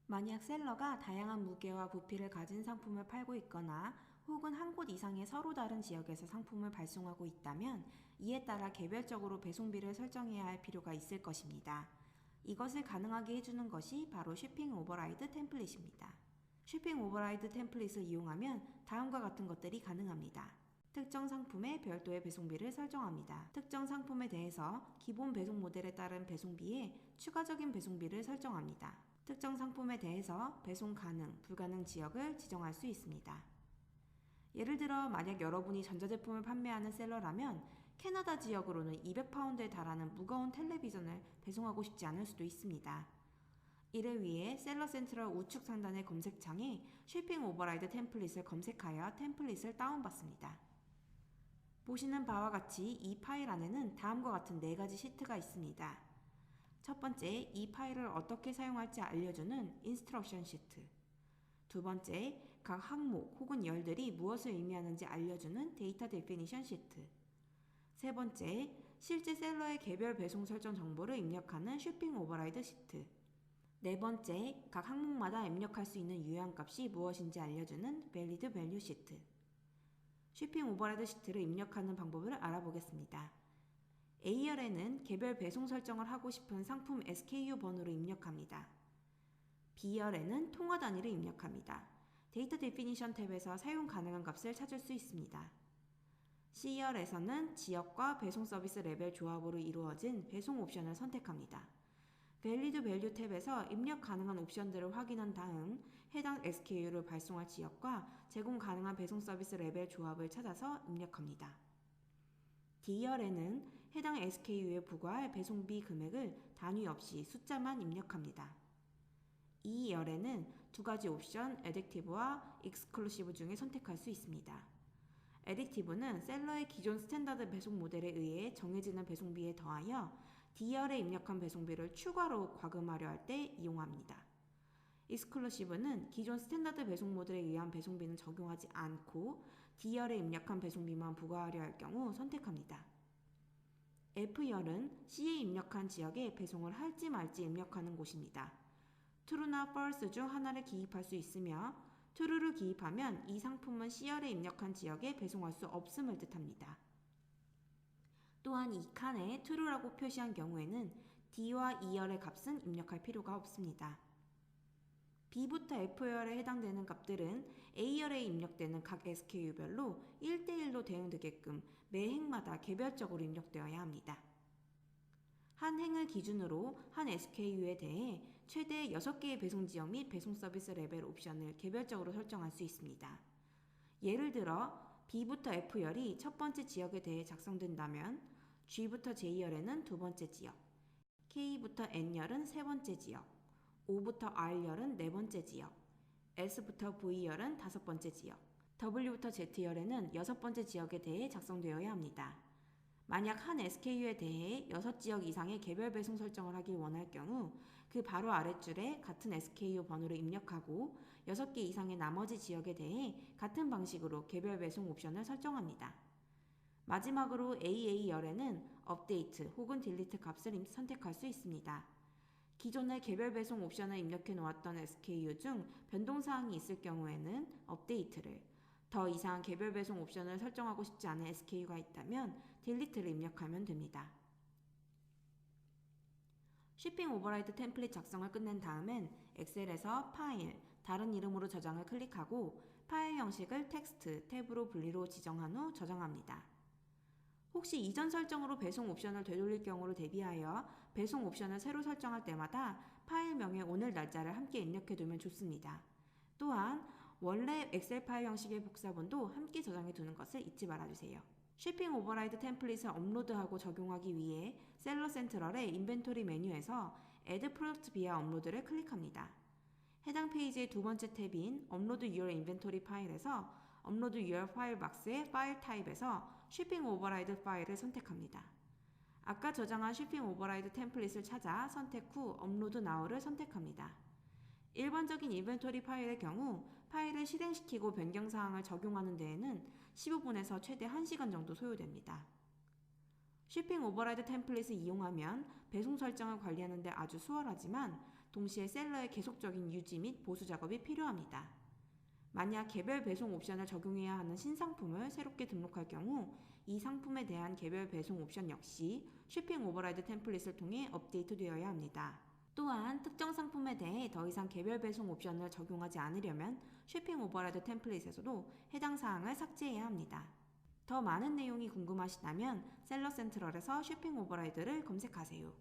만약 셀러가 다양한 무게와 부피를 가진 상품을 팔고 있거나 혹은 한 곳 이상의 서로 다른 지역에서 상품을 발송하고 있다면 이에 따라 개별적으로 배송비를 설정해야 할 필요가 있을 것입니다. 이것을 가능하게 해주는 것이 바로 쇼핑 오버라이드 템플릿입니다. 쇼핑 오버라이드 템플릿을 이용하면 다음과 같은 것들이 가능합니다. 특정 상품의 별도의 배송비를 설정합니다. 특정 상품에 대해서 기본 배송 모델에 따른 배송비에 추가적인 배송비를 설정합니다. 특정 상품에 대해서 배송 가능, 불가능 지역을 지정할 수 있습니다. 예를 들어 만약 여러분이 전자제품을 판매하는 셀러라면 캐나다 지역으로는 200파운드에 달하는 무거운 텔레비전을 배송하고 싶지 않을 수도 있습니다. 이를 위해 셀러 센트럴 우측 상단의 검색창에 쇼핑 오버라이드 템플릿을 검색하여 템플릿을 다운받습니다. 보시는 바와 같이 이 파일 안에는 다음과 같은 4가지 시트가 있습니다. 첫 번째, 이 파일을 어떻게 사용할지 알려주는 인스트럭션 시트. 두 번째, 각 항목 혹은 열들이 무엇을 의미하는지 알려주는 데이터 데피니션 시트. 세 번째, 실제 셀러의 개별 배송 설정 정보를 입력하는 쇼핑 오버라이드 시트. 네 번째, 각 항목마다 입력할 수 있는 유효한값이 무엇인지 알려주는 밸리드 밸류 시트. 쇼핑 오버라이드 시트를 입력하는 방법을 알아보겠습니다. A열에는 개별 배송 설정을 하고 싶은 상품 SKU 번호를 입력합니다. B열에는 통화 단위를 입력합니다. 데이터 데피니션 탭에서 사용 가능한 값을 찾을 수 있습니다. C열에서는 지역과 배송 서비스 레벨 조합으로 이루어진 배송 옵션을 선택합니다. 밸리드 밸류 탭에서 입력 가능한 옵션들을 확인한 다음 해당 SKU를 발송할 지역과 제공 가능한 배송 서비스 레벨 조합을 찾아서 입력합니다. D열에는 해당 SKU에 부과할 배송비 금액을 단위 없이 숫자만 입력합니다. E열에는 두 가지 옵션 애딕티브와 익스클루시브 중에 선택할 수 있습니다. 애딕티브는 셀러의 기존 스탠다드 배송 모델에 의해 정해지는 배송비에 더하여 D열에 입력한 배송비를 추가로 과금하려 할 때 이용합니다. 익스클루시브는 기존 스탠다드 배송 모델에 의한 배송비는 적용하지 않고 D열에 입력한 배송비만 부과하려 할 경우 선택합니다. F열은 C에 입력한 지역에 배송을 할지 말지 입력하는 곳입니다. true나 false 중 하나를 기입할 수 있으며 true를 기입하면 이 상품은 C열에 입력한 지역에 배송할 수 없음을 뜻합니다. 또한 이 칸에 true라고 표시한 경우에는 D와 E열의 값은 입력할 필요가 없습니다. B부터 F열에 해당되는 값들은 A열에 입력되는 각 SKU별로 1대1로 대응되게끔 매 행마다 개별적으로 입력되어야 합니다. 한 행을 기준으로 한 SKU에 대해 최대 6개의 배송 지역 및 배송 서비스 레벨 옵션을 개별적으로 설정할 수 있습니다. 예를 들어 B부터 F열이 첫 번째 지역에 대해 작성된다면 G부터 J열에는 두 번째 지역, K부터 N열은 세 번째 지역, O부터 R열은 네 번째 지역, S부터 V열은 다섯 번째 지역, W부터 Z열에는 여섯 번째 지역에 대해 작성되어야 합니다. 만약 한 SKU에 대해 6지역 이상의 개별 배송 설정을 하길 원할 경우 그 바로 아랫줄에 같은 SKU 번호를 입력하고 6개 이상의 나머지 지역에 대해 같은 방식으로 개별 배송 옵션을 설정합니다. 마지막으로 AA열에는 업데이트 혹은 딜리트 값을 선택할 수 있습니다. 기존에 개별 배송 옵션을 입력해 놓았던 SKU 중 변동사항이 있을 경우에는 업데이트를, 더 이상 개별 배송 옵션을 설정하고 싶지 않은 SKU가 있다면 딜리트를 입력하면 됩니다. 쇼핑 오버라이드 템플릿 작성을 끝낸 다음엔 엑셀에서 파일, 다른 이름으로 저장을 클릭하고 파일 형식을 텍스트, 탭으로 분리로 지정한 후 저장합니다. 혹시 이전 설정으로 배송 옵션을 되돌릴 경우를 대비하여 배송 옵션을 새로 설정할 때마다 파일명에 오늘 날짜를 함께 입력해두면 좋습니다. 또한 원래 엑셀 파일 형식의 복사본도 함께 저장해 두는 것을 잊지 말아주세요. 쇼핑 오버라이드 템플릿을 업로드하고 적용하기 위해 셀러 센트럴의 인벤토리 메뉴에서 Add Product via Upload를 클릭합니다. 해당 페이지의 두 번째 탭인 업로드 your inventory 파일에서 업로드 your 파일 박스의 파일 타입에서 쇼핑 오버라이드 파일을 선택합니다. 아까 저장한 쇼핑 오버라이드 템플릿을 찾아 선택 후 업로드 now를 선택합니다. 일반적인 인벤토리 파일의 경우 파일을 실행시키고 변경사항을 적용하는 데에는 15분에서 최대 1시간 정도 소요됩니다. 쇼핑 오버라이드 템플릿을 이용하면 배송 설정을 관리하는 데 아주 수월하지만 동시에 셀러의 계속적인 유지 및 보수 작업이 필요합니다. 만약 개별 배송 옵션을 적용해야 하는 신상품을 새롭게 등록할 경우 이 상품에 대한 개별 배송 옵션 역시 쇼핑 오버라이드 템플릿을 통해 업데이트되어야 합니다. 또한 특정 상품에 대해 더 이상 개별 배송 옵션을 적용하지 않으려면 쇼핑 오버라이드 템플릿에서도 해당 사항을 삭제해야 합니다. 더 많은 내용이 궁금하시다면 셀러 센트럴에서 쇼핑 오버라이드를 검색하세요.